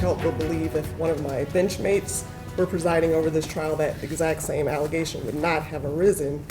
help but believe if one of my benchmates were presiding over this trial, that exact same allegation would not have arisen.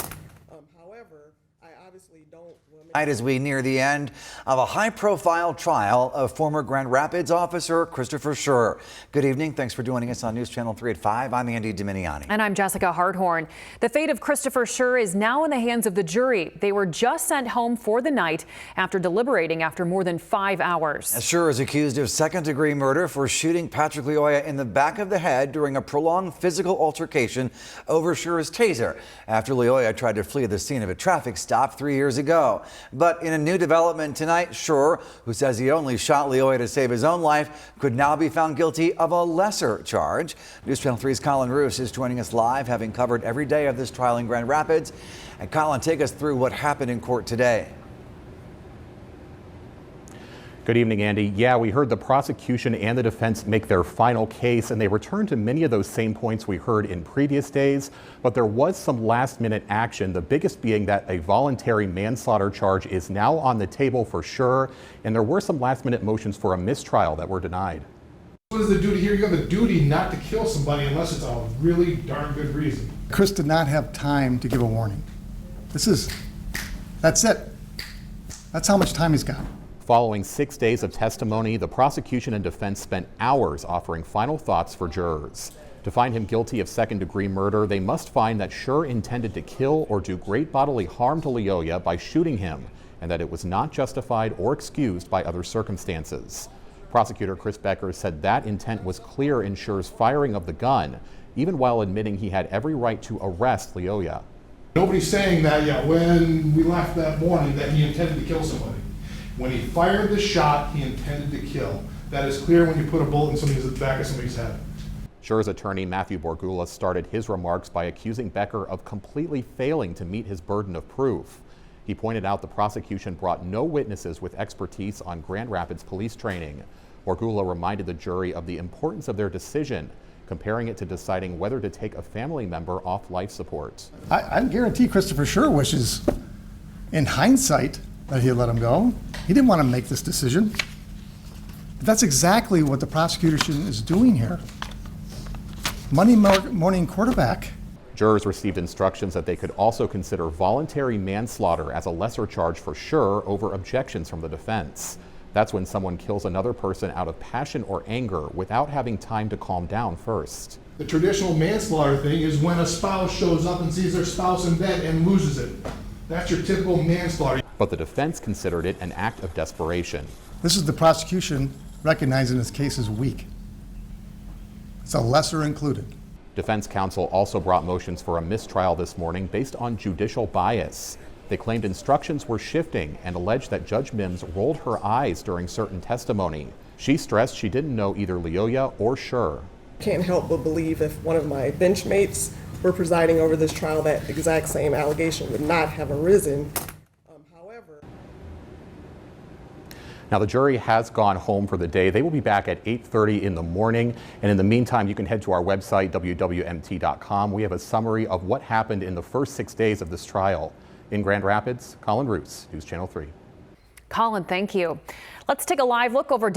However, I obviously don't. As we near the end of a high-profile trial of former Grand Rapids officer Christopher Schurr. Good evening. Thanks for joining us on News Channel 3 at 5. I'm Andy Dominiani. And I'm Jessica Hardhorn. The fate of Christopher Schurr is now in the hands of the jury. They were just sent home for the night after deliberating after more than 5 hours. Schurr is accused of second-degree murder for shooting Patrick Lyoya in the back of the head during a prolonged physical altercation over Schurr's taser after Lyoya tried to flee the scene of a traffic stop 3 years ago. But in a new development tonight, Schurr, who says he only shot Lyoya to save his own life, could now be found guilty of a lesser charge. News Channel 3's Colin Roos is joining us live, having covered every day of this trial in Grand Rapids. And Colin, take us through what happened in court today. Good evening, Andy. Yeah, we heard the prosecution and the defense make their final case, and they returned to many of those same points we heard in previous days. But there was some last-minute action, the biggest being that a voluntary manslaughter charge is now on the table for Schurr, and there were some last-minute motions for a mistrial that were denied. What is the duty here? You have the duty not to kill somebody unless it's a really darn good reason. Chris did not have time to give a warning. That's it. That's how much time he's got. Following 6 days of testimony, the prosecution and defense spent hours offering final thoughts for jurors. To find him guilty of second-degree murder, they must find that Schurr intended to kill or do great bodily harm to Lyoya by shooting him, and that it was not justified or excused by other circumstances. Prosecutor Chris Becker said that intent was clear in Schurr's firing of the gun, even while admitting he had every right to arrest Lyoya. Nobody's saying that when we left that morning that he intended to kill somebody. When he fired the shot, he intended to kill. That is clear when you put a bullet in the back of somebody's head. Schurr's attorney, Matthew Borgula, started his remarks by accusing Becker of completely failing to meet his burden of proof. He pointed out the prosecution brought no witnesses with expertise on Grand Rapids police training. Borgula reminded the jury of the importance of their decision, comparing it to deciding whether to take a family member off life support. I guarantee Christopher Schurr wishes, in hindsight, that he let him go. He didn't want to make this decision. But that's exactly what the prosecution is doing here. Monday morning quarterback. Jurors received instructions that they could also consider voluntary manslaughter as a lesser charge for Schurr over objections from the defense. That's when someone kills another person out of passion or anger without having time to calm down first. The traditional manslaughter thing is when a spouse shows up and sees their spouse in bed and loses it. That's your typical manslaughter. But the defense considered it an act of desperation. This is the prosecution recognizing this case as weak. It's a lesser included. Defense counsel also brought motions for a mistrial this morning based on judicial bias. They claimed instructions were shifting and alleged that Judge Mims rolled her eyes during certain testimony. She stressed she didn't know either Lyoya or Schurr. Can't help but believe if one of my benchmates were presiding over this trial, that exact same allegation would not have arisen. Now, the jury has gone home for the day. They will be back at 8:30 in the morning. And in the meantime, you can head to our website, WWMT.com. We have a summary of what happened in the first 6 days of this trial. In Grand Rapids, Colin Roos, News Channel 3. Colin, thank you. Let's take a live look over